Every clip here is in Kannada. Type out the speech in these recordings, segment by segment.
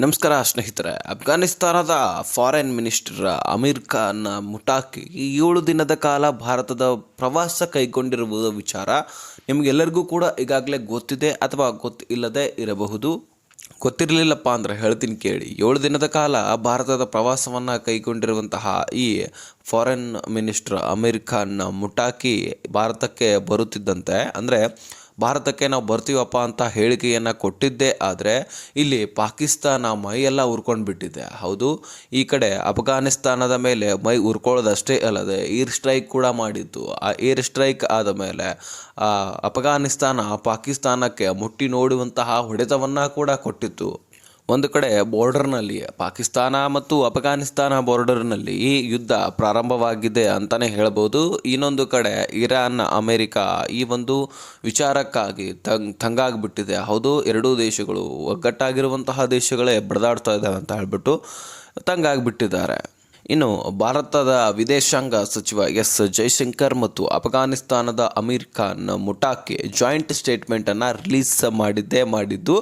ನಮಸ್ಕಾರ ಸ್ನೇಹಿತರೆ. ಅಫ್ಘಾನಿಸ್ತಾನದ ಫಾರಿನ್ ಮಿನಿಸ್ಟರ್ ಅಮೀರ್ ಖಾನ್ ಮುಟಾಕಿ 7 ದಿನದ ಕಾಲ ಭಾರತದ ಪ್ರವಾಸ ಕೈಗೊಂಡಿರುವ ವಿಚಾರ ನಿಮಗೆಲ್ಲರಿಗೂ ಕೂಡ ಈಗಾಗಲೇ ಗೊತ್ತಿದೆ ಅಥವಾ ಗೊತ್ತಿಲ್ಲದೆ ಇರಬಹುದು. ಗೊತ್ತಿರಲಿಲ್ಲಪ್ಪ ಅಂದರೆ ಹೇಳ್ತೀನಿ ಕೇಳಿ. 7 ದಿನದ ಕಾಲ ಭಾರತದ ಪ್ರವಾಸವನ್ನು ಕೈಗೊಂಡಿರುವಂತಹ ಈ ಫಾರಿನ್ ಮಿನಿಸ್ಟರ್ ಅಮೀರ್ ಖಾನ್ ಮುಟಾಕಿ ಭಾರತಕ್ಕೆ ಬರುತ್ತಿದ್ದಂತೆ, ಅಂದರೆ ಭಾರತಕ್ಕೆ ನಾವು ಬರ್ತೀವಪ್ಪ ಅಂತ ಹೇಳಿಕೆಯನ್ನು ಕೊಟ್ಟಿದ್ದೇ ಆದರೆ ಇಲ್ಲಿ ಪಾಕಿಸ್ತಾನ ಮೈಯೆಲ್ಲ ಉರ್ಕೊಂಡು ಬಿಟ್ಟಿದೆ. ಹೌದು, ಈ ಕಡೆ ಅಫ್ಘಾನಿಸ್ತಾನದ ಮೇಲೆ ಮೈ ಉರ್ಕೊಳ್ಳೋದಷ್ಟೇ ಅಲ್ಲದೆ ಏರ್ ಸ್ಟ್ರೈಕ್ ಕೂಡ ಮಾಡಿತ್ತು. ಆ ಏರ್ ಸ್ಟ್ರೈಕ್ ಆದ ಮೇಲೆ ಅಫ್ಘಾನಿಸ್ತಾನ ಪಾಕಿಸ್ತಾನಕ್ಕೆ ಮುಟ್ಟಿ ನೋಡುವಂತಹ ಹೊಡೆತವನ್ನು ಕೂಡ ಕೊಟ್ಟಿತ್ತು. ಒಂದು ಕಡೆ ಬಾರ್ಡರ್ನಲ್ಲಿ ಪಾಕಿಸ್ತಾನ ಮತ್ತು ಅಫ್ಘಾನಿಸ್ತಾನ ಬಾರ್ಡರ್ನಲ್ಲಿ ಈ ಯುದ್ಧ ಪ್ರಾರಂಭವಾಗಿದೆ ಅಂತಲೇ ಹೇಳ್ಬೋದು. ಇನ್ನೊಂದು ಕಡೆ ಇರಾನ್ ಅಮೇರಿಕ ಈ ಒಂದು ವಿಚಾರಕ್ಕಾಗಿ ತಂಗಾಗಿಬಿಟ್ಟಿದೆ. ಹೌದು, ಎರಡೂ ದೇಶಗಳು ಒಗ್ಗಟ್ಟಾಗಿರುವಂತಹ ದೇಶಗಳೇ ಬಡದಾಡ್ತಾ ಇದ್ದಾವೆ ಅಂತ ಹೇಳ್ಬಿಟ್ಟು ತಂಗಾಗಿಬಿಟ್ಟಿದ್ದಾರೆ. ಇನ್ನು ಭಾರತದ ವಿದೇಶಾಂಗ ಸಚಿವ ಎಸ್ ಜೈಶಂಕರ್ ಮತ್ತು ಅಫ್ಘಾನಿಸ್ತಾನದ ಅಮೀರ್ ಖಾನ್ ಮುಟಾಕಿ ಜಾಯಿಂಟ್ ಸ್ಟೇಟ್ಮೆಂಟನ್ನು ರಿಲೀಸ್ ಮಾಡಿದ್ದು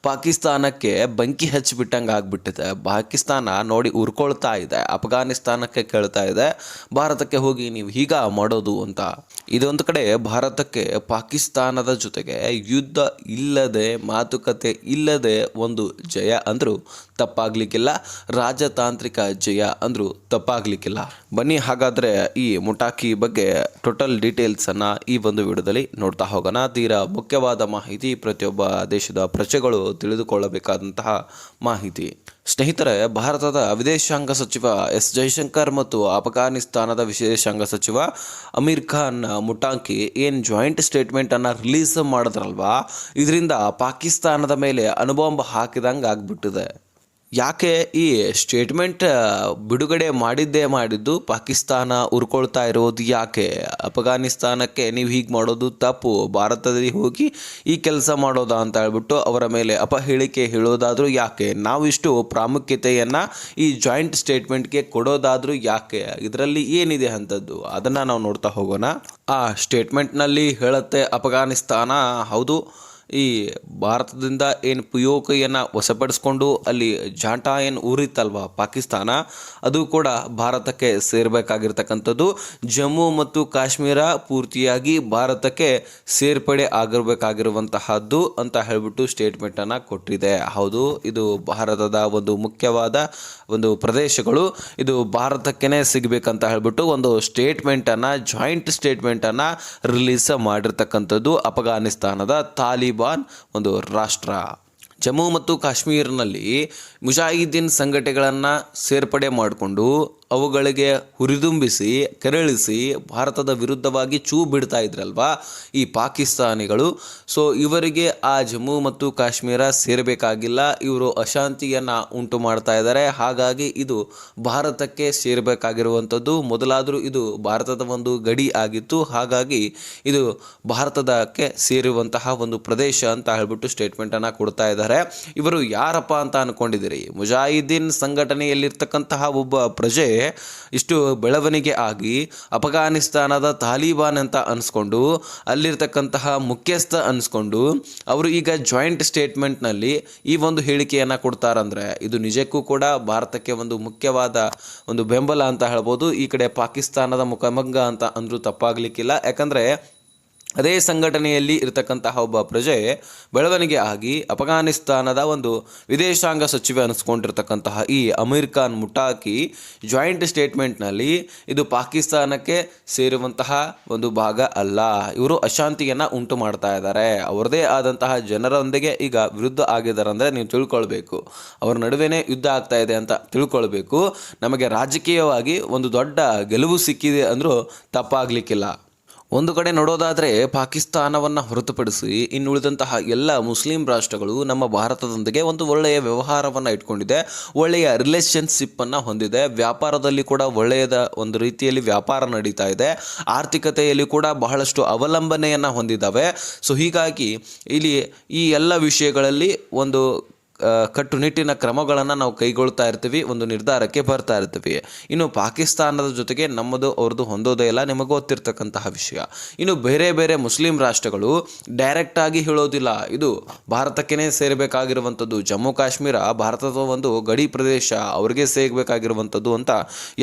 ಪಾಕಿಸ್ತಾನಕ್ಕೆ ಬೆಂಕಿ ಹಚ್ಚಿಬಿಟ್ಟಂಗೆ ಆಗಿಬಿಟ್ಟಿದೆ. ಪಾಕಿಸ್ತಾನ ನೋಡಿ ಉರ್ಕೊಳ್ತಾ ಇದೆ, ಅಫ್ಘಾನಿಸ್ತಾನಕ್ಕೆ ಕೇಳ್ತಾ ಇದೆ ಭಾರತಕ್ಕೆ ಹೋಗಿ ನೀವು ಹೀಗ ಮಾಡೋದು ಅಂತ. ಇದೊಂದು ಕಡೆ ಭಾರತಕ್ಕೆ ಪಾಕಿಸ್ತಾನದ ಜೊತೆಗೆ ಯುದ್ಧ ಇಲ್ಲದೆ, ಮಾತುಕತೆ ಇಲ್ಲದೆ ಒಂದು ಜಯ ಅಂದರೂ ತಪ್ಪಾಗಲಿಕ್ಕಿಲ್ಲ, ರಾಜತಾಂತ್ರಿಕ ಜಯ ಅಂದರೂ ತಪ್ಪಾಗಲಿಕ್ಕಿಲ್ಲ. ಬನ್ನಿ ಹಾಗಾದರೆ ಈ ಮುಟಾಕಿ ಬಗ್ಗೆ ಟೋಟಲ್ ಡೀಟೇಲ್ಸನ್ನು ಈ ಒಂದು ವಿಡಿಯೋದಲ್ಲಿ ನೋಡ್ತಾ ಹೋಗೋಣ. ತೀರಾ ಮುಖ್ಯವಾದ ಮಾಹಿತಿ, ಪ್ರತಿಯೊಬ್ಬ ದೇಶದ ಪ್ರಜೆಗಳು ತಿಳಿದುಕೊಳ್ಳಬೇಕಾದಂತಹ ಮಾಹಿತಿ. ಸ್ನೇಹಿತರೆ, ಭಾರತದ ವಿದೇಶಾಂಗ ಸಚಿವ ಎಸ್ ಜೈಶಂಕರ್ ಮತ್ತು ಅಫ್ಘಾನಿಸ್ತಾನದ ವಿದೇಶಾಂಗ ಸಚಿವ ಅಮೀರ್ ಖಾನ್ ಮುಟಾಕಿ ಏನು ಜಾಯಿಂಟ್ ಸ್ಟೇಟ್ಮೆಂಟನ್ನು ರಿಲೀಸ್ ಮಾಡಿದ್ರಲ್ವಾ, ಇದರಿಂದ ಪಾಕಿಸ್ತಾನದ ಮೇಲೆ ಅಣುಬಾಂಬ್ ಹಾಕಿದಂಗೆ ಆಗಿಬಿಟ್ಟಿದೆ. ಯಾಕೆ ಈ ಸ್ಟೇಟ್ಮೆಂಟ್ ಬಿಡುಗಡೆ ಮಾಡಿದ್ದು ಪಾಕಿಸ್ತಾನ ಉರ್ಕೊಳ್ತಾ ಇರೋದು ಯಾಕೆ? ಅಫ್ಘಾನಿಸ್ತಾನಕ್ಕೆ ನೀವು ಹೀಗೆ ಮಾಡೋದು ತಪ್ಪು, ಭಾರತದಲ್ಲಿ ಹೋಗಿ ಈ ಕೆಲಸ ಮಾಡೋದಾ ಅಂತ ಹೇಳ್ಬಿಟ್ಟು ಅವರ ಮೇಲೆ ಅಪಹೇಳಿಕೆ ಹೇಳೋದಾದರೂ ಯಾಕೆ? ನಾವಿಷ್ಟು ಪ್ರಾಮುಖ್ಯತೆಯನ್ನು ಈ ಜಾಯಿಂಟ್ ಸ್ಟೇಟ್ಮೆಂಟ್ಗೆ ಕೊಡೋದಾದರೂ ಯಾಕೆ? ಇದರಲ್ಲಿ ಏನಿದೆ ಅಂಥದ್ದು ಅದನ್ನು ನಾವು ನೋಡ್ತಾ ಹೋಗೋಣ. ಆ ಸ್ಟೇಟ್ಮೆಂಟ್ನಲ್ಲಿ ಹೇಳುತ್ತೆ ಅಫ್ಘಾನಿಸ್ತಾನ, ಹೌದು, ಈ ಭಾರತದಿಂದ ಏನು ಪಿಯೋಕೆಯನ್ನು ವಶಪಡಿಸ್ಕೊಂಡು ಅಲ್ಲಿ ಜಾಟ ಏನು ಊರಿತ್ತಲ್ವ ಪಾಕಿಸ್ತಾನ, ಅದು ಕೂಡ ಭಾರತಕ್ಕೆ ಸೇರಬೇಕಾಗಿರ್ತಕ್ಕಂಥದ್ದು. ಜಮ್ಮು ಮತ್ತು ಕಾಶ್ಮೀರ ಪೂರ್ತಿಯಾಗಿ ಭಾರತಕ್ಕೆ ಸೇರ್ಪಡೆ ಆಗಿರಬೇಕಾಗಿರುವಂತಹದ್ದು ಅಂತ ಹೇಳಿಬಿಟ್ಟು ಸ್ಟೇಟ್ಮೆಂಟನ್ನು ಕೊಟ್ಟಿದೆ. ಹೌದು, ಇದು ಭಾರತದ ಒಂದು ಮುಖ್ಯವಾದ ಒಂದು ಪ್ರದೇಶಗಳು, ಇದು ಭಾರತಕ್ಕೇ ಸಿಗಬೇಕಂತ ಹೇಳಿಬಿಟ್ಟು ಒಂದು ಸ್ಟೇಟ್ಮೆಂಟನ್ನು, ಜಾಯಿಂಟ್ ಸ್ಟೇಟ್ಮೆಂಟನ್ನು ರಿಲೀಸ್ ಮಾಡಿರ್ತಕ್ಕಂಥದ್ದು ಅಫ್ಘಾನಿಸ್ತಾನದ ತಾಲಿಬಾನ್ ಒಂದು ರಾಷ್ಟ್ರ. ಜಮ್ಮು ಮತ್ತು ಕಾಶ್ಮೀರನಲ್ಲಿ ಮುಜಾಹಿದೀನ್ ಸಂಘಟನೆಗಳನ್ನು ಸೇರ್ಪಡೆ ಮಾಡಿಕೊಂಡು ಅವುಗಳಿಗೆ ಹುರಿದುಂಬಿಸಿ ಕೆರಳಿಸಿ ಭಾರತದ ವಿರುದ್ಧವಾಗಿ ಬಿಡ್ತಾ ಇದ್ರಲ್ವಾ ಈ ಪಾಕಿಸ್ತಾನಿಗಳು. ಸೊ ಇವರಿಗೆ ಆ ಜಮ್ಮು ಮತ್ತು ಕಾಶ್ಮೀರ ಸೇರಬೇಕಾಗಿಲ್ಲ, ಇವರು ಅಶಾಂತಿಯನ್ನು ಉಂಟು ಮಾಡ್ತಾ ಇದ್ದಾರೆ. ಹಾಗಾಗಿ ಇದು ಭಾರತಕ್ಕೆ ಸೇರಬೇಕಾಗಿರುವಂಥದ್ದು. ಮೊದಲಾದರೂ ಇದು ಭಾರತದ ಒಂದು ಗಡಿ ಆಗಿತ್ತು, ಹಾಗಾಗಿ ಇದು ಭಾರತದಕ್ಕೆ ಸೇರುವಂತಹ ಒಂದು ಪ್ರದೇಶ ಅಂತ ಹೇಳ್ಬಿಟ್ಟು ಸ್ಟೇಟ್ಮೆಂಟನ್ನು ಕೊಡ್ತಾ ಇದ್ದಾರೆ. ಇವರು ಯಾರಪ್ಪ ಅಂತ ಅಂದ್ಕೊಂಡಿದ್ದೀರಿ? ಮುಜಾಹಿದೀನ್ ಸಂಘಟನೆಯಲ್ಲಿರ್ತಕ್ಕಂತಹ ಒಬ್ಬ ಪ್ರಜೆ ಇಷ್ಟು ಬೆಳವಣಿಗೆ ಆಗಿ ಅಫ್ಘಾನಿಸ್ತಾನದ ತಾಲಿಬಾನ್ ಅಂತ ಅನಿಸ್ಕೊಂಡು ಅಲ್ಲಿರ್ತಕ್ಕಂತಹ ಮುಖ್ಯಸ್ಥ ಅನಿಸ್ಕೊಂಡು ಅವರು ಈಗ ಜಾಯಿಂಟ್ ಸ್ಟೇಟ್ಮೆಂಟ್ನಲ್ಲಿ ಈ ಒಂದು ಹೇಳಿಕೆಯನ್ನು ಕೊಡ್ತಾರಂದರೆ ಇದು ನಿಜಕ್ಕೂ ಕೂಡ ಭಾರತಕ್ಕೆ ಒಂದು ಮುಖ್ಯವಾದ ಒಂದು ಬೆಂಬಲ ಅಂತ ಹೇಳ್ಬೋದು. ಈ ಕಡೆ ಪಾಕಿಸ್ತಾನದ ಮುಖಭಂಗ ಅಂತ ಅಂದರೂ ತಪ್ಪಾಗಲಿಕ್ಕಿಲ್ಲ. ಯಾಕಂದರೆ ಅದೇ ಸಂಘಟನೆಯಲ್ಲಿ ಇರತಕ್ಕಂತಹ ಒಬ್ಬ ಪ್ರಜೆ ಬೆಳವಣಿಗೆ ಆಗಿ ಅಫ್ಘಾನಿಸ್ತಾನದ ಒಂದು ವಿದೇಶಾಂಗ ಸಚಿವ ಅನಿಸ್ಕೊಂಡಿರ್ತಕ್ಕಂತಹ ಈ ಅಮೀರ್ ಖಾನ್ ಮುಟಾಕಿ ಜಾಯಿಂಟ್ ಸ್ಟೇಟ್ಮೆಂಟ್ನಲ್ಲಿ ಇದು ಪಾಕಿಸ್ತಾನಕ್ಕೆ ಸೇರುವಂತಹ ಒಂದು ಭಾಗ ಅಲ್ಲ, ಇವರು ಅಶಾಂತಿಯನ್ನು ಉಂಟು ಮಾಡ್ತಾ ಇದ್ದಾರೆ, ಅವರದೇ ಆದಂತಹ ಜನರೊಂದಿಗೆ ಈಗ ವಿರುದ್ಧ ಆಗಿದ್ದಾರೆ ಅಂದರೆ ನೀವು ತಿಳ್ಕೊಳ್ಬೇಕು, ಅವರ ನಡುವೆನೇ ಯುದ್ಧ ಆಗ್ತಾ ಇದೆ ಅಂತ ತಿಳ್ಕೊಳ್ಬೇಕು. ನಮಗೆ ರಾಜಕೀಯವಾಗಿ ಒಂದು ದೊಡ್ಡ ಗೆಲುವು ಸಿಕ್ಕಿದೆ ಅಂದರೂ ತಪ್ಪಾಗಲಿಕ್ಕಿಲ್ಲ. ಒಂದು ಕಡೆ ನೋಡೋದಾದರೆ ಪಾಕಿಸ್ತಾನವನ್ನು ಹೊರತುಪಡಿಸಿ ಇನ್ನುಳಿದಂತಹ ಎಲ್ಲ ಮುಸ್ಲಿಂ ರಾಷ್ಟ್ರಗಳು ನಮ್ಮ ಭಾರತದೊಂದಿಗೆ ಒಂದು ಒಳ್ಳೆಯ ವ್ಯವಹಾರವನ್ನು ಇಟ್ಕೊಂಡಿದೆ, ಒಳ್ಳೆಯ ರಿಲೇಷನ್ಶಿಪ್ಪನ್ನು ಹೊಂದಿದೆ, ವ್ಯಾಪಾರದಲ್ಲಿ ಕೂಡ ಒಳ್ಳೆಯದ ಒಂದು ರೀತಿಯಲ್ಲಿ ವ್ಯಾಪಾರ ನಡೀತಾ ಇದೆ, ಆರ್ಥಿಕತೆಯಲ್ಲಿ ಕೂಡ ಬಹಳಷ್ಟು ಅವಲಂಬನೆಯನ್ನು ಹೊಂದಿದ್ದಾವೆ. ಸೊ ಹೀಗಾಗಿ ಇಲ್ಲಿ ಈ ಎಲ್ಲ ವಿಷಯಗಳಲ್ಲಿ ಒಂದು ಕಟ್ಟುನಿಟ್ಟಿನ ಕ್ರಮಗಳನ್ನು ನಾವು ಕೈಗೊಳ್ತಾ ಇರ್ತೀವಿ, ಒಂದು ನಿರ್ಧಾರಕ್ಕೆ ಬರ್ತಾ ಇರ್ತೀವಿ. ಇನ್ನು ಪಾಕಿಸ್ತಾನದ ಜೊತೆಗೆ ನಮ್ಮದು ಅವ್ರದ್ದು ಹೊಂದೋದೇ ಇಲ್ಲ, ನಿಮಗೆ ಗೊತ್ತಿರ್ತಕ್ಕಂತಹ ವಿಷಯ. ಇನ್ನು ಬೇರೆ ಬೇರೆ ಮುಸ್ಲಿಂ ರಾಷ್ಟ್ರಗಳು ಡೈರೆಕ್ಟಾಗಿ ಹೇಳೋದಿಲ್ಲ, ಇದು ಭಾರತಕ್ಕೇ ಸೇರಬೇಕಾಗಿರುವಂಥದ್ದು, ಜಮ್ಮು ಕಾಶ್ಮೀರ ಭಾರತದ ಒಂದು ಗಡಿ ಪ್ರದೇಶ, ಅವ್ರಿಗೆ ಸೇರಬೇಕಾಗಿರುವಂಥದ್ದು ಅಂತ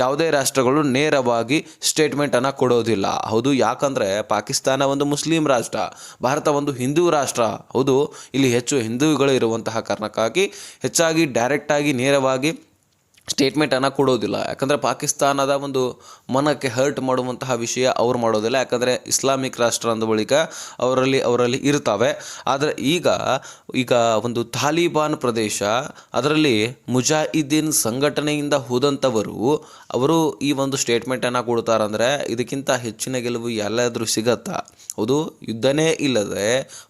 ಯಾವುದೇ ರಾಷ್ಟ್ರಗಳು ನೇರವಾಗಿ ಸ್ಟೇಟ್ಮೆಂಟನ್ನು ಕೊಡೋದಿಲ್ಲ. ಹೌದು, ಯಾಕಂದರೆ ಪಾಕಿಸ್ತಾನ ಒಂದು ಮುಸ್ಲಿಂ ರಾಷ್ಟ್ರ, ಭಾರತ ಒಂದು ಹಿಂದೂ ರಾಷ್ಟ್ರ. ಹೌದು, ಇಲ್ಲಿ ಹೆಚ್ಚು ಹಿಂದೂಗಳು ಇರುವಂತಹ ಕಾರಣಕ್ಕಾಗಿ ಹೆಚ್ಚಾಗಿ ಡೈರೆಕ್ಟಾಗಿ ನೇರವಾಗಿ ಸ್ಟೇಟ್ಮೆಂಟನ್ನು ಕೊಡೋದಿಲ್ಲ. ಯಾಕಂದರೆ ಪಾಕಿಸ್ತಾನದ ಒಂದು ಮನಕ್ಕೆ ಹರ್ಟ್ ಮಾಡುವಂತಹ ವಿಷಯ ಅವ್ರು ಮಾಡೋದಿಲ್ಲ, ಯಾಕಂದರೆ ಇಸ್ಲಾಮಿಕ್ ರಾಷ್ಟ್ರ ಅಂದ ಬಳಿಕ ಅವರಲ್ಲಿ ಇರ್ತವೆ. ಆದರೆ ಈಗ ಒಂದು ತಾಲಿಬಾನ್ ಪ್ರದೇಶ, ಅದರಲ್ಲಿ ಮುಜಾಹಿದ್ದೀನ್ ಸಂಘಟನೆಯಿಂದ ಹೋದಂಥವರು ಅವರು ಈ ಒಂದು ಸ್ಟೇಟ್ಮೆಂಟನ್ನು ಕೊಡ್ತಾರಂದರೆ ಇದಕ್ಕಿಂತ ಹೆಚ್ಚಿನ ಗೆಲುವು ಎಲ್ಲಾದರೂ ಸಿಗತ್ತಾ? ಹೌದು, ಯುದ್ಧನೇ ಇಲ್ಲದೆ,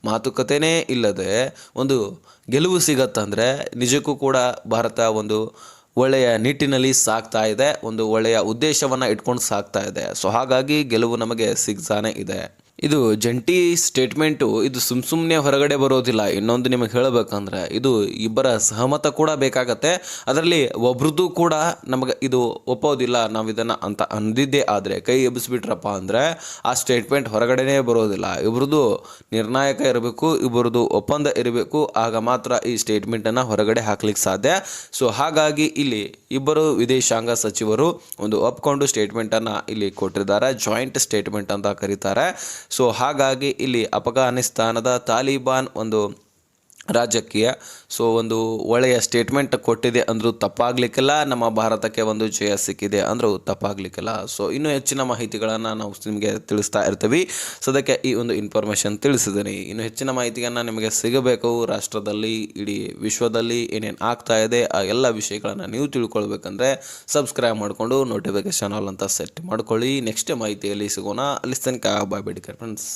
ಮಾತುಕತೆನೇ ಇಲ್ಲದೆ ಒಂದು ಗೆಲುವು ಸಿಗತ್ತಂದರೆ ನಿಜಕ್ಕೂ ಕೂಡ ಭಾರತ ಒಂದು ಒಳ್ಳೆಯ ನಿಟ್ಟಿನಲ್ಲಿ ಸಾಗ್ತಾ ಇದೆ, ಒಂದು ಒಳ್ಳೆಯ ಉದ್ದೇಶವನ್ನು ಇಟ್ಕೊಂಡು ಸಾಗ್ತಾ ಇದೆ. ಸೊ ಹಾಗಾಗಿ ಗೆಲುವು ನಮಗೆ ಸಿಗ್ತಾನೆ ಇದೆ. ಇದು ಜಂಟಿ ಸ್ಟೇಟ್ಮೆಂಟು, ಇದು ಸುಮ್ಮನೆ ಹೊರಗಡೆ ಬರೋದಿಲ್ಲ. ಇನ್ನೊಂದು ನಿಮಗೆ ಹೇಳಬೇಕಂದ್ರೆ ಇದು ಇಬ್ಬರ ಸಹಮತ ಕೂಡ ಬೇಕಾಗತ್ತೆ. ಅದರಲ್ಲಿ ಒಬ್ರದ್ದು ಕೂಡ ನಮಗೆ ಇದು ಒಪ್ಪೋದಿಲ್ಲ, ನಾವು ಇದನ್ನು ಅಂತ ಅಂದಿದ್ದೇ ಆದರೆ ಕೈ ಎಬ್ಬಿಸ್ಬಿಟ್ರಪ್ಪ ಅಂದರೆ ಆ ಸ್ಟೇಟ್ಮೆಂಟ್ ಹೊರಗಡೆನೇ ಬರೋದಿಲ್ಲ. ಇಬ್ಬರದು ನಿರ್ಣಾಯಕ ಇರಬೇಕು, ಇಬ್ಬರದು ಒಪ್ಪಂದ ಇರಬೇಕು, ಆಗ ಮಾತ್ರ ಈ ಸ್ಟೇಟ್ಮೆಂಟನ್ನು ಹೊರಗಡೆ ಹಾಕ್ಲಿಕ್ಕೆ ಸಾಧ್ಯ. ಸೊ ಹಾಗಾಗಿ ಇಲ್ಲಿ ಇಬ್ಬರು ವಿದೇಶಾಂಗ ಸಚಿವರು ಒಂದು ಒಪ್ಕೊಂಡು ಸ್ಟೇಟ್ಮೆಂಟನ್ನು ಇಲ್ಲಿ ಕೊಟ್ಟಿದ್ದಾರೆ, ಜಾಯಿಂಟ್ ಸ್ಟೇಟ್ಮೆಂಟ್ ಅಂತ ಕರೀತಾರೆ. ಸೊ ಹಾಗಾಗಿ ಇಲ್ಲಿ ಅಫ್ಘಾನಿಸ್ತಾನದ ತಾಲಿಬಾನ್ ಒಂದು ರಾಜಕೀಯ ಒಂದು ಒಳ್ಳೆಯ ಸ್ಟೇಟ್ಮೆಂಟ್ ಕೊಟ್ಟಿದೆ ಅಂದರೂ ತಪ್ಪಾಗಲಿಕ್ಕಿಲ್ಲ, ನಮ್ಮ ಭಾರತಕ್ಕೆ ಒಂದು ಜಯ ಸಿಕ್ಕಿದೆ ಅಂದರೂ ತಪ್ಪಾಗಲಿಕ್ಕಿಲ್ಲ. ಸೊ ಇನ್ನೂ ಹೆಚ್ಚಿನ ಮಾಹಿತಿಗಳನ್ನು ನಾವು ನಿಮಗೆ ತಿಳಿಸ್ತಾ ಇರ್ತೀವಿ. ಸದ್ಯಕ್ಕೆ ಈ ಒಂದು ಇನ್ಫಾರ್ಮೇಷನ್ ತಿಳಿಸಿದ್ದೀನಿ. ಇನ್ನು ಹೆಚ್ಚಿನ ಮಾಹಿತಿಯನ್ನು ನಿಮಗೆ ಸಿಗಬೇಕು, ರಾಷ್ಟ್ರದಲ್ಲಿ ಇಡೀ ವಿಶ್ವದಲ್ಲಿ ಏನೇನು ಆಗ್ತಾ ಇದೆ ಆ ಎಲ್ಲ ವಿಷಯಗಳನ್ನು ನೀವು ತಿಳ್ಕೊಳ್ಬೇಕಂದ್ರೆ ಸಬ್ಸ್ಕ್ರೈಬ್ ಮಾಡಿಕೊಂಡು ನೋಟಿಫಿಕೇಷನ್ ಆಲ್ ಅಂತ ಸೆಟ್ ಮಾಡ್ಕೊಳ್ಳಿ. ನೆಕ್ಸ್ಟ್ ಮಾಹಿತಿಯಲ್ಲಿ ಸಿಗೋಣ. ಅಲ್ಲಿ ತನಕ ಬಾಯ್, ಬೇಡಿಕೆ ಫ್ರೆಂಡ್ಸ್.